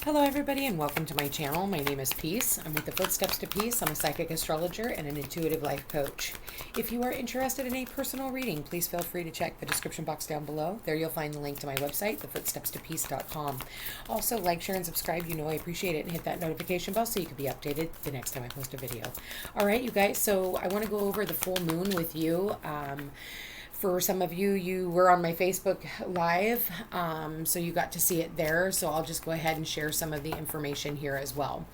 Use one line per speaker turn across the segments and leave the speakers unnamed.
Hello everybody and welcome to my channel. My name is Peace. I'm with the Footsteps to Peace. I'm a psychic astrologer and an intuitive life coach. If you are interested in a personal reading, please feel free to check the description box down below. There you'll find the link to my website, thefootstepstopeace.com. Also, like, share, and subscribe. You know I appreciate it, and hit that notification bell so you can be updated the next time I post a video. All right, you guys, so I want to go over the full moon with you. For some of you, you were on my Facebook Live, so you got to see it there. So I'll just go ahead and share some of the information here as well.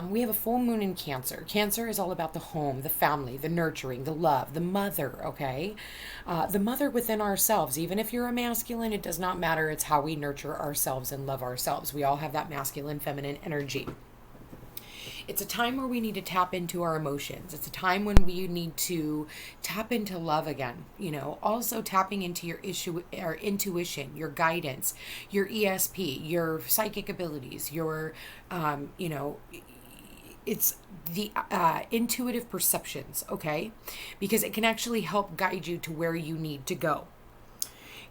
We have a full moon in Cancer. Cancer is all about the home, the family, the nurturing, the love, the mother, okay? The mother within ourselves. Even if you're a masculine, it does not matter. It's how we nurture ourselves and love ourselves. We all have that masculine, feminine energy. It's a time where we need to tap into our emotions. It's a time when we need to tap into love again. You know, also tapping into your intuition, your guidance, your ESP, your psychic abilities, your, it's the intuitive perceptions, okay? Because it can actually help guide you to where you need to go.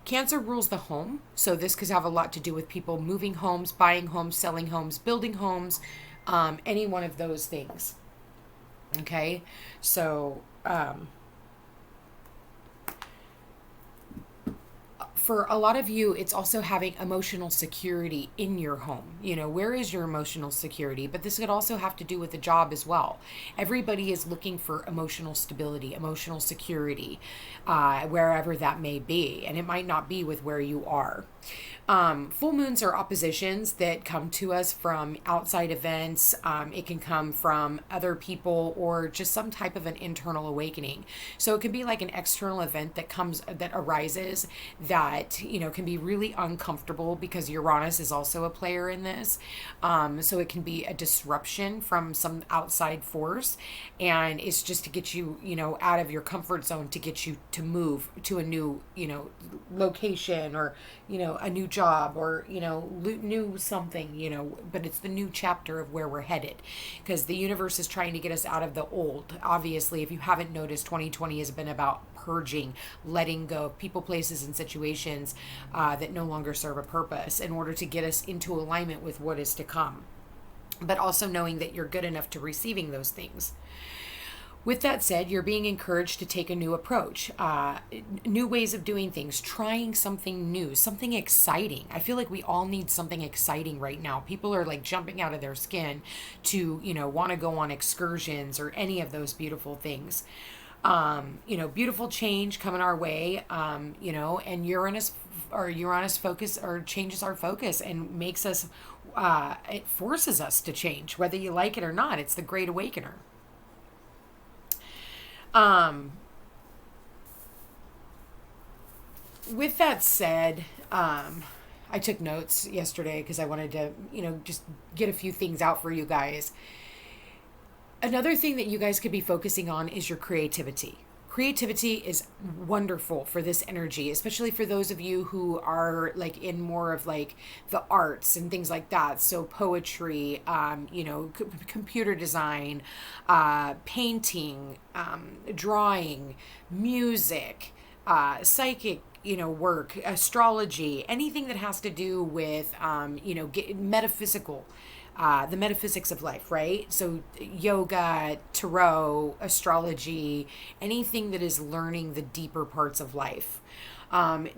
Cancer rules the home, so this could have a lot to do with people moving homes, buying homes, selling homes, building homes, any one of those things. Okay, so for a lot of you, it's also having emotional security in your home. You know, where is your emotional security? But this could also have to do with the job as well. Everybody is looking for emotional stability, emotional security, wherever that may be. And it might not be with where you are. Full moons are oppositions that come to us from outside events. It can come from other people or just some type of an internal awakening. So it can be like an external event that arises that, you know, can be really uncomfortable because Uranus is also a player in this. So it can be a disruption from some outside force, and it's just to get you, you know, out of your comfort zone, to get you to move to a new, you know, location, or, you know, a new job, or, you know, new something, you know, but it's the new chapter of where we're headed, because the universe is trying to get us out of the old. Obviously, if you haven't noticed, 2020 has been about purging, letting go of people, places, and situations that no longer serve a purpose, in order to get us into alignment with what is to come, but also knowing that you're good enough to receiving those things. With that said, you're being encouraged to take a new approach, new ways of doing things, trying something new, something exciting. I feel like we all need something exciting right now. People are like jumping out of their skin to, you know, want to go on excursions or any of those beautiful things. You know, beautiful change coming our way, you know, and Uranus focus, or changes our focus and makes us, it forces us to change, whether you like it or not. It's the Great Awakener. With that said, I took notes yesterday because I wanted to, you know, just get a few things out for you guys. Another thing that you guys could be focusing on is your creativity. Creativity is wonderful for this energy, especially for those of you who are like in more of like the arts and things like that. So poetry, you know, computer design, painting, drawing, music, psychic, you know, work, astrology, anything that has to do with, you know, metaphysical. The metaphysics of life, right? So yoga, tarot, astrology, anything that is learning the deeper parts of life.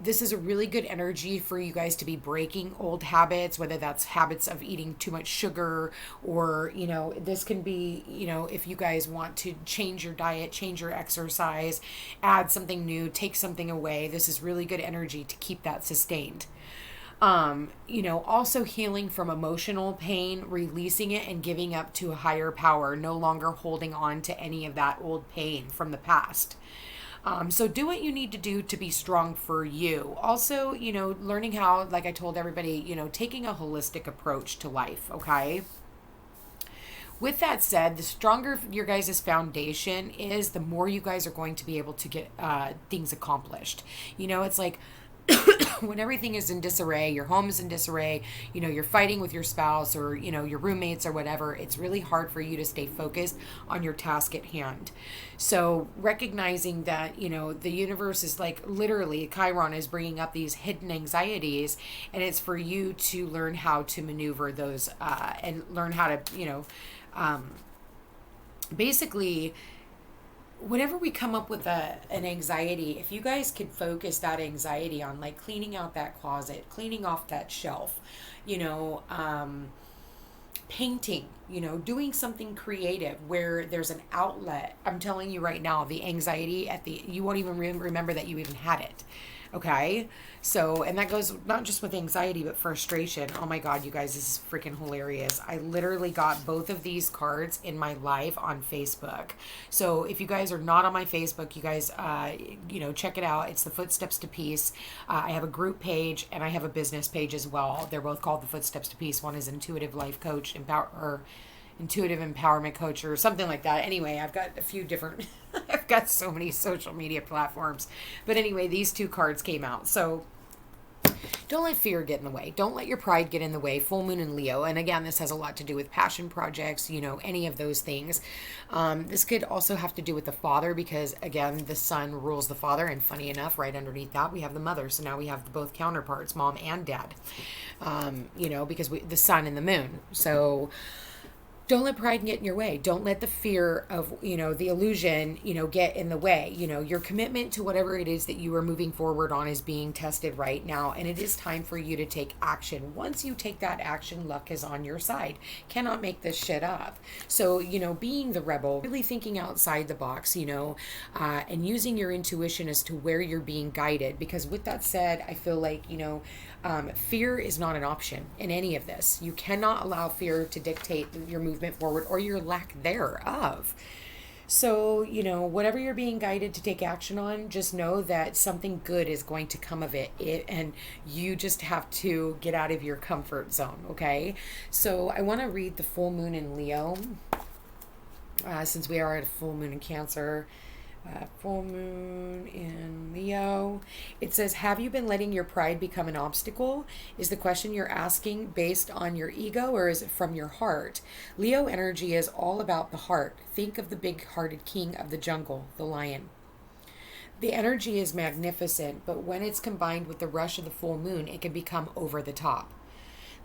This is a really good energy for you guys to be breaking old habits, whether that's habits of eating too much sugar, or, you know, this can be, you know, if you guys want to change your diet, change your exercise, add something new, take something away. This is really good energy to keep that sustained. You know, also healing from emotional pain, releasing it and giving up to a higher power, no longer holding on to any of that old pain from the past. So do what you need to do to be strong for you. Also, you know, learning how, like I told everybody, you know, taking a holistic approach to life, okay? With that said, the stronger your guys' foundation is, the more you guys are going to be able to get things accomplished. You know, it's like, when everything is in disarray, your home is in disarray, you're fighting with your spouse or, your roommates or whatever, it's really hard for you to stay focused on your task at hand. So recognizing that, the universe is like literally, Chiron is bringing up these hidden anxieties, and it's for you to learn how to maneuver those and learn how to, basically, whenever we come up with an anxiety, if you guys could focus that anxiety on like cleaning out that closet, cleaning off that shelf, painting, doing something creative where there's an outlet. I'm telling you right now, the anxiety you won't even remember that you even had it. Okay. So, and that goes not just with anxiety, but frustration. Oh my God, you guys, this is freaking hilarious. I literally got both of these cards in my live on Facebook. So if you guys are not on my Facebook, you guys, check it out. It's the Footsteps to Peace. I have a group page and I have a business page as well. They're both called the Footsteps to Peace. One is Intuitive Life Coach, Intuitive Empowerment Coach or something like that. Anyway, I've got a few different, I've got so many social media platforms. But anyway, these two cards came out. So don't let fear get in the way. Don't let your pride get in the way. Full moon in Leo. And again, this has a lot to do with passion projects, any of those things. This could also have to do with the father because, again, the sun rules the father. And funny enough, right underneath that, we have the mother. So now we have both counterparts, mom and dad, because the sun and the moon. So don't let pride get in your way. Don't let the fear of, the illusion, get in the way. Your commitment to whatever it is that you are moving forward on is being tested right now. And it is time for you to take action. Once you take that action, luck is on your side. Cannot make this shit up. So, being the rebel, really thinking outside the box, and using your intuition as to where you're being guided. Because with that said, I feel like, fear is not an option in any of this. You cannot allow fear to dictate your movement forward or your lack thereof. So, whatever you're being guided to take action on, just know that something good is going to come of it. And you just have to get out of your comfort zone, okay? So I want to read the full moon in Leo, since we are at a full moon in Cancer. Full moon in Leo. It says, have you been letting your pride become an obstacle? Is the question you're asking based on your ego or is it from your heart? Leo energy is all about the heart. Think of the big-hearted king of the jungle, the lion. The energy is magnificent, but when it's combined with the rush of the full moon, it can become over the top.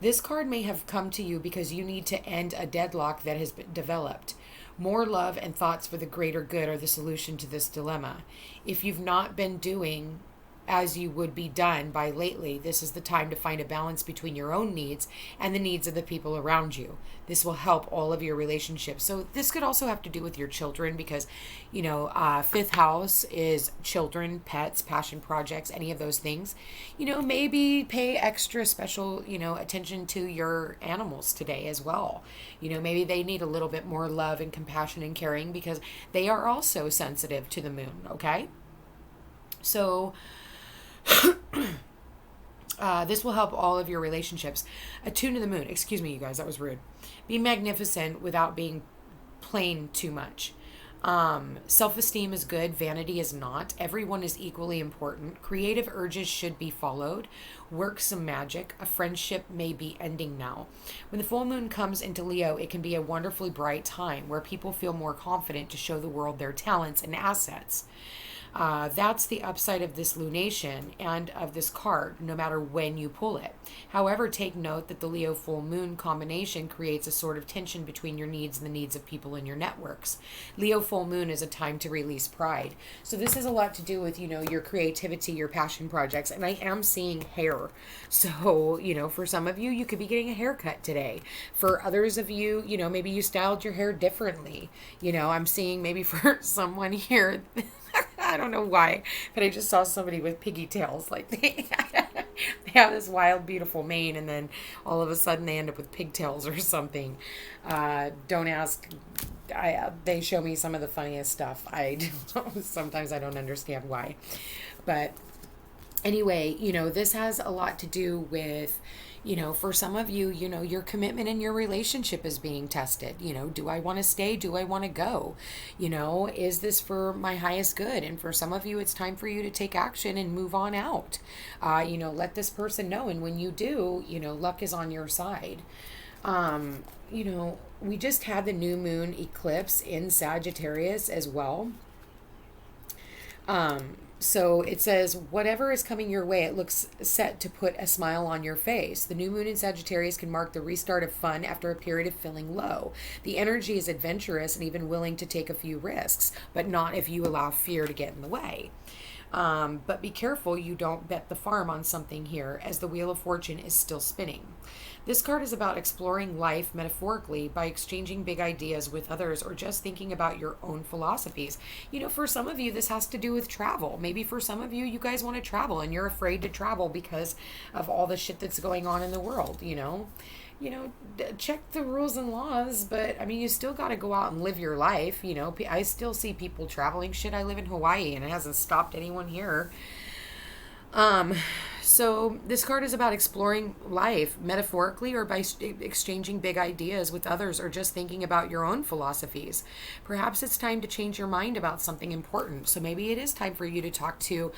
This card may have come to you because you need to end a deadlock that has been developed. More love and thoughts for the greater good are the solution to this dilemma. If you've not been doing as you would be done by lately, this is the time to find a balance between your own needs and the needs of the people around you. This will help all of your relationships. So this could also have to do with your children because, fifth house is children, pets, passion projects, any of those things. Maybe pay extra special, attention to your animals today as well. Maybe they need a little bit more love and compassion and caring because they are also sensitive to the moon, okay? So this will help all of your relationships. Attune to the moon. Excuse me, you guys. That was rude. Be magnificent without being plain too much. Self-esteem is good. Vanity is not. Everyone is equally important. Creative urges should be followed. Work some magic. A friendship may be ending now. When the full moon comes into Leo, it can be a wonderfully bright time where people feel more confident to show the world their talents and assets. That's the upside of this lunation and of this card, no matter when you pull it. However, take note that the Leo full moon combination creates a sort of tension between your needs and the needs of people in your networks. Leo full moon is a time to release pride. So this has a lot to do with, your creativity, your passion projects, and I am seeing hair. So, for some of you, you could be getting a haircut today. For others of you, maybe you styled your hair differently. I'm seeing maybe for someone here, I don't know why, but I just saw somebody with piggy tails. Like they have this wild, beautiful mane, and then all of a sudden they end up with pigtails or something. Don't ask. They show me some of the funniest stuff. Sometimes I don't understand why. But anyway, this has a lot to do with, For some of you, your commitment in your relationship is being tested. Do I want to stay? Do I want to go? Is this for my highest good? And for some of you, it's time for you to take action and move on out. Let this person know. And when you do, luck is on your side. We just had the new moon eclipse in Sagittarius as well. So it says, whatever is coming your way, it looks set to put a smile on your face. The new moon in Sagittarius can mark the restart of fun after a period of feeling low. The energy is adventurous and even willing to take a few risks, but not if you allow fear to get in the way. But be careful you don't bet the farm on something here, as the Wheel of Fortune is still spinning. This card is about exploring life metaphorically by exchanging big ideas with others or just thinking about your own philosophies. For some of you, this has to do with travel. Maybe for some of you, you guys want to travel and you're afraid to travel because of all the shit that's going on in the world, check the rules and laws, but I mean, you still got to go out and live your life. I still see people traveling. Shit, I live in Hawaii and it hasn't stopped anyone here. So this card is about exploring life metaphorically or by exchanging big ideas with others or just thinking about your own philosophies. Perhaps it's time to change your mind about something important. So maybe it is time for you to talk to,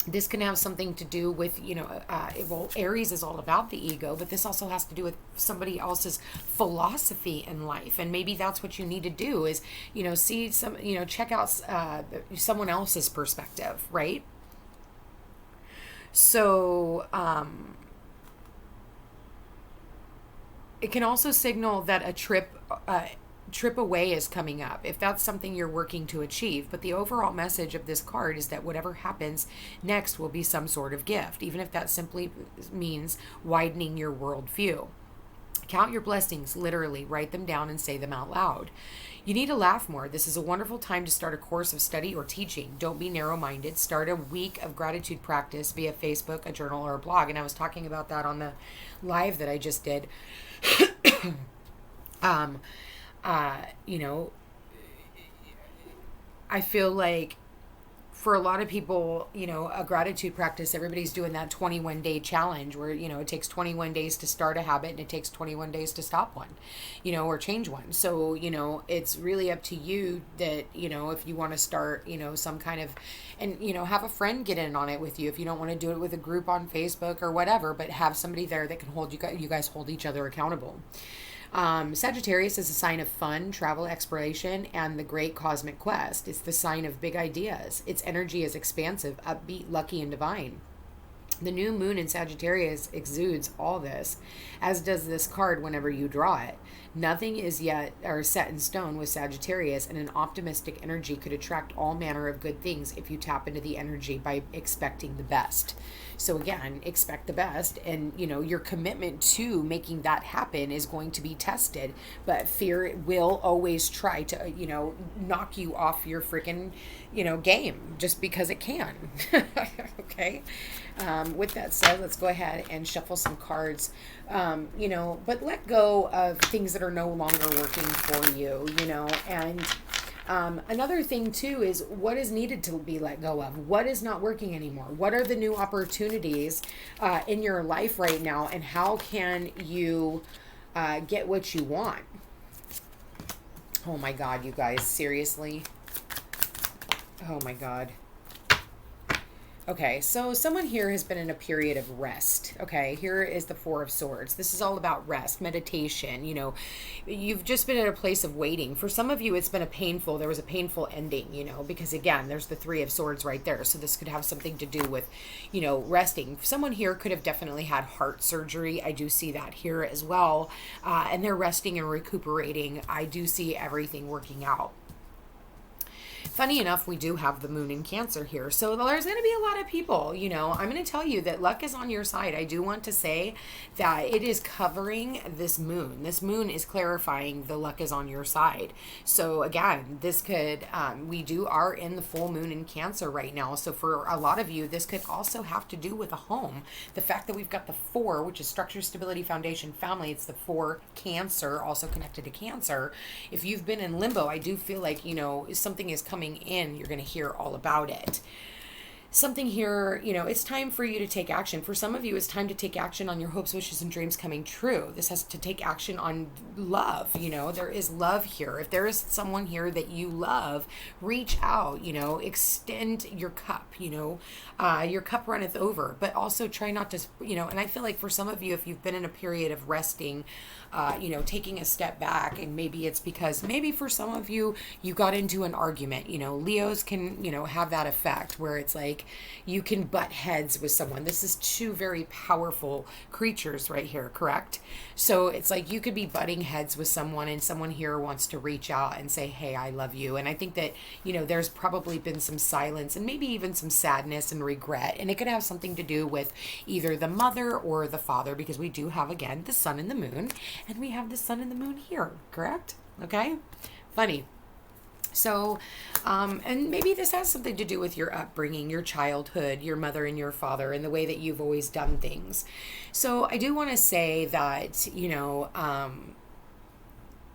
this can have something to do with, Aries is all about the ego, but this also has to do with somebody else's philosophy in life. And maybe that's what you need to do is, see some, check out someone else's perspective, right? So, it can also signal that a trip away is coming up if that's something you're working to achieve. But the overall message of this card is that whatever happens next will be some sort of gift, even if that simply means widening your worldview. Count your blessings, literally. Write them down and say them out loud. You need to laugh more. This is a wonderful time to start a course of study or teaching. Don't be narrow-minded. Start a week of gratitude practice via Facebook, a journal, or a blog. And I was talking about that on the live that I just did. I feel like for a lot of people, a gratitude practice, everybody's doing that 21-day challenge where, it takes 21 days to start a habit and it takes 21 days to stop one, or change one. So, it's really up to you that, if you want to start, some kind of, and, have a friend get in on it with you if you don't want to do it with a group on Facebook or whatever, but have somebody there that can hold you guys hold each other accountable. Sagittarius is a sign of fun, travel, exploration, and the great cosmic quest. It's the sign of big ideas. Its energy is expansive, upbeat, lucky, and divine. The new moon in Sagittarius exudes all this, as does this card whenever you draw it. Nothing is yet or set in stone with Sagittarius, and an optimistic energy could attract all manner of good things if you tap into the energy by expecting the best. So again, expect the best, and your commitment to making that happen is going to be tested, but fear will always try to knock you off your freaking game just because it can. Okay. With that said, let's go ahead and shuffle some cards. But let go of things that are no longer working for you, and another thing too is what is needed to be let go of. What is not working anymore? What are the new opportunities in your life right now, and how can you get what you want? Oh my God, you guys, seriously? Oh my God. Okay, so someone here has been in a period of rest. Okay, here is the Four of Swords. This is all about rest, meditation. You've just been at a place of waiting. For some of you, it's been there was a painful ending, because again, there's the Three of Swords right there. So this could have something to do with, resting. Someone here could have definitely had heart surgery. I do see that here as well. And they're resting and recuperating. I do see everything working out. Funny enough, we do have the moon in Cancer here. So there's going to be a lot of people, I'm going to tell you that luck is on your side. I do want to say that it is covering this moon. This moon is clarifying the luck is on your side. So again, this could, we are in the full moon in Cancer right now. So for a lot of you, this could also have to do with a home. The fact that we've got the 4, which is structure, stability, foundation, family. It's the 4 Cancer, also connected to Cancer. If you've been in limbo, I do feel like, something is coming in, you're going to hear all about it. something here, it's time for you to take action. For some of you, it's time to take action on your hopes, wishes, and dreams coming true. This has to take action on love. There is love here. If there is someone here that you love, reach out, extend your cup, your cup runneth over, but also try not to, and I feel like for some of you, if you've been in a period of resting, taking a step back, and maybe it's because maybe for some of you, you got into an argument. Leos can, have that effect where it's like you can butt heads with someone. This is two very powerful creatures right here, correct? So it's like you could be butting heads with someone, and someone here wants to reach out and say, hey, I love you. And I think that, there's probably been some silence and maybe even some sadness and regret. And it could have something to do with either the mother or the father, because we do have, again, the sun and the moon. And we have the sun and the moon here, correct? Okay? Funny. So, and maybe this has something to do with your upbringing, your childhood, your mother and your father, and the way that you've always done things. So I do want to say that,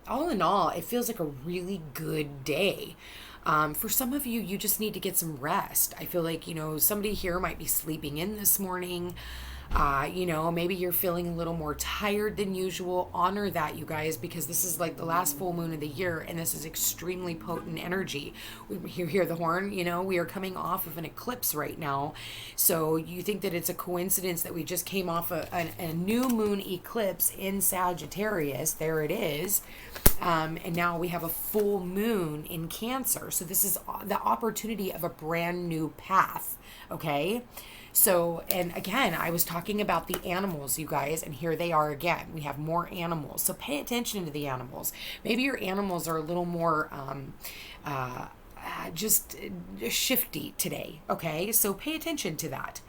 all in all, it feels like a really good day. For some of you, you just need to get some rest. I feel like, somebody here might be sleeping in this morning. Maybe you're feeling a little more tired than usual. Honor that, you guys, because this is like the last full moon of the year, and this is extremely potent energy. You hear the horn, we are coming off of an eclipse right now. So you think that it's a coincidence that we just came off a new moon eclipse in Sagittarius. There it is. And now we have a full moon in Cancer. So this is the opportunity of a brand new path. Okay. So, and again, I was talking about the animals, you guys, and here they are again. We have more animals. So pay attention to the animals. Maybe your animals are a little more just shifty today. Okay. So pay attention to that.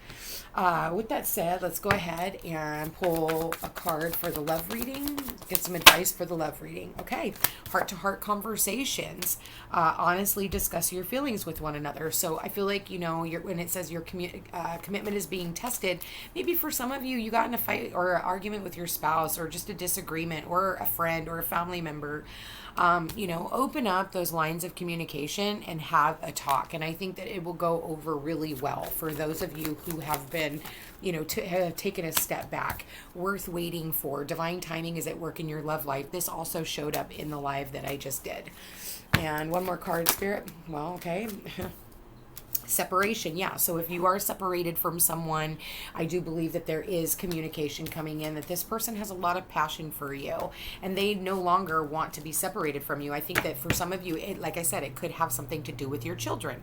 With that said, let's go ahead and pull a card for the love reading. Get some advice for the love reading. Okay. Heart-to-heart conversations. Honestly discuss your feelings with one another. So I feel like, when it says your commitment is being tested, maybe for some of you, you got in a fight or an argument with your spouse, or just a disagreement, or a friend or a family member. Open up those lines of communication and have a talk. And I think that it will go over really well for those of you who have been, to have taken a step back. Worth waiting for. Divine timing is at work in your love life. This also showed up in the live that I just did. And one more card, Spirit. Well, okay. Separation, yeah. So if you are separated from someone, I do believe that there is communication coming in, that this person has a lot of passion for you, and they no longer want to be separated from you. I think that for some of you, like I said, it could have something to do with your children.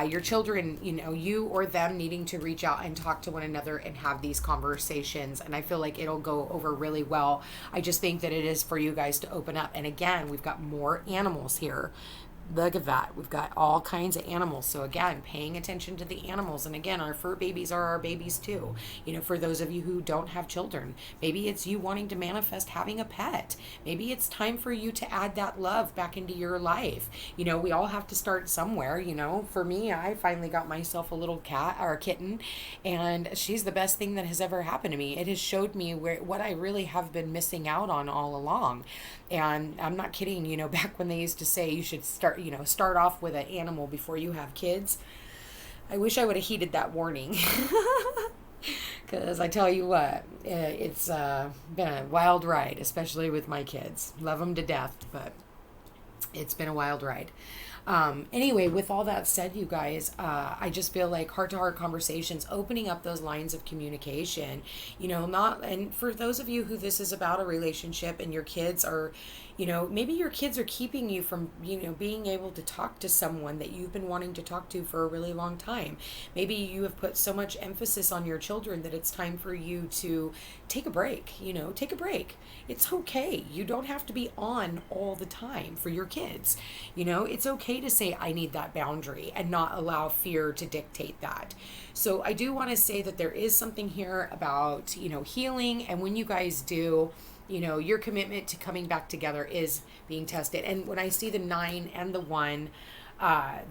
Your children, you or them needing to reach out and talk to one another and have these conversations, and I feel like it'll go over really well. I just think that it is for you guys to open up. And again, we've got more animals here. Look at that. We've got all kinds of animals. So again, paying attention to the animals. And again, our fur babies are our babies too. For those of you who don't have children, maybe it's you wanting to manifest having a pet. Maybe it's time for you to add that love back into your life. We all have to start somewhere. For me, I finally got myself a little cat or a kitten, and she's the best thing that has ever happened to me. It has showed me what I really have been missing out on all along. And I'm not kidding, back when they used to say you should start off with an animal before you have kids. I wish I would have heeded that warning. Because I tell you what, it's been a wild ride, especially with my kids. Love them to death, but it's been a wild ride. Anyway, with all that said, you guys, I just feel like heart-to-heart conversations, opening up those lines of communication, and for those of you who this is about a relationship and your kids are, maybe your kids are keeping you from, being able to talk to someone that you've been wanting to talk to for a really long time. Maybe you have put so much emphasis on your children that it's time for you to take a break, take a break. It's okay. You don't have to be on all the time for your kids. It's okay to say, I need that boundary, and not allow fear to dictate that. So I do want to say that there is something here about, healing. And when you guys do, your commitment to coming back together is being tested. And when I see the 9 and the 1,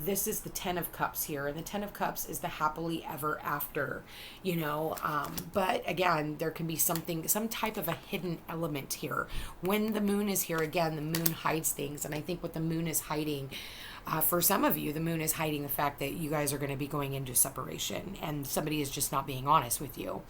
This is the Ten of Cups here, and the Ten of Cups is the happily ever after, you know. But again, there can be some type of a hidden element here. When the moon is here, again, the moon hides things, and I think what the moon is hiding, for some of you, the moon is hiding the fact that you guys are going to be going into separation, and somebody is just not being honest with you.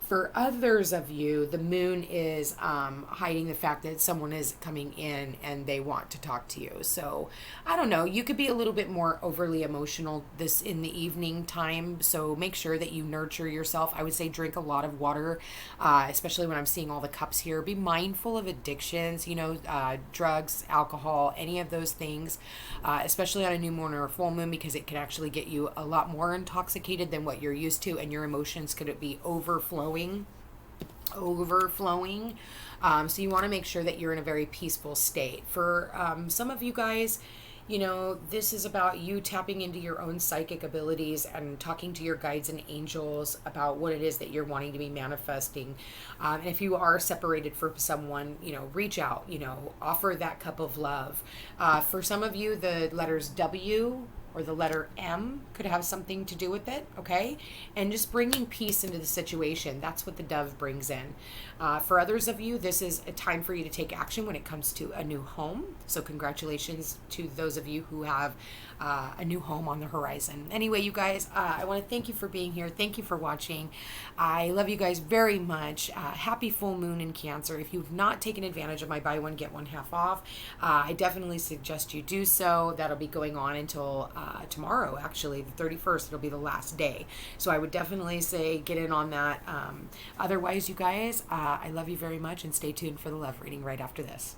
For others of you, the moon is hiding the fact that someone is coming in and they want to talk to you. So I don't know, you could be a little bit more overly emotional this in the evening time. So make sure that you nurture yourself. I would say drink a lot of water, especially when I'm seeing all the cups here. Be mindful of addictions, you know, drugs, alcohol, any of those things, especially on a new moon or a full moon, because it can actually get you a lot more intoxicated than what you're used to, and your emotions could be overflowing. So you want to make sure that you're in a very peaceful state. For some of you guys, you know, this is about you tapping into your own psychic abilities and talking to your guides and angels about what it is that you're wanting to be manifesting. And if you are separated from someone, you know, reach out, you know, offer that cup of love. For some of you, the letters W or the letter M could have something to do with it, okay? And just bringing peace into the situation. That's what the dove brings in. For others of you, this is a time for you to take action when it comes to a new home. So congratulations to those of you who have a new home on the horizon. Anyway, you guys, I want to thank you for being here. Thank you for watching. I love you guys very much. Happy full moon in Cancer. If you've not taken advantage of my buy one, get one half off, I definitely suggest you do so. That'll be going on until tomorrow, actually, the 31st. It'll be the last day. So I would definitely say get in on that. Otherwise, you guys, I love you very much, and stay tuned for the love reading right after this.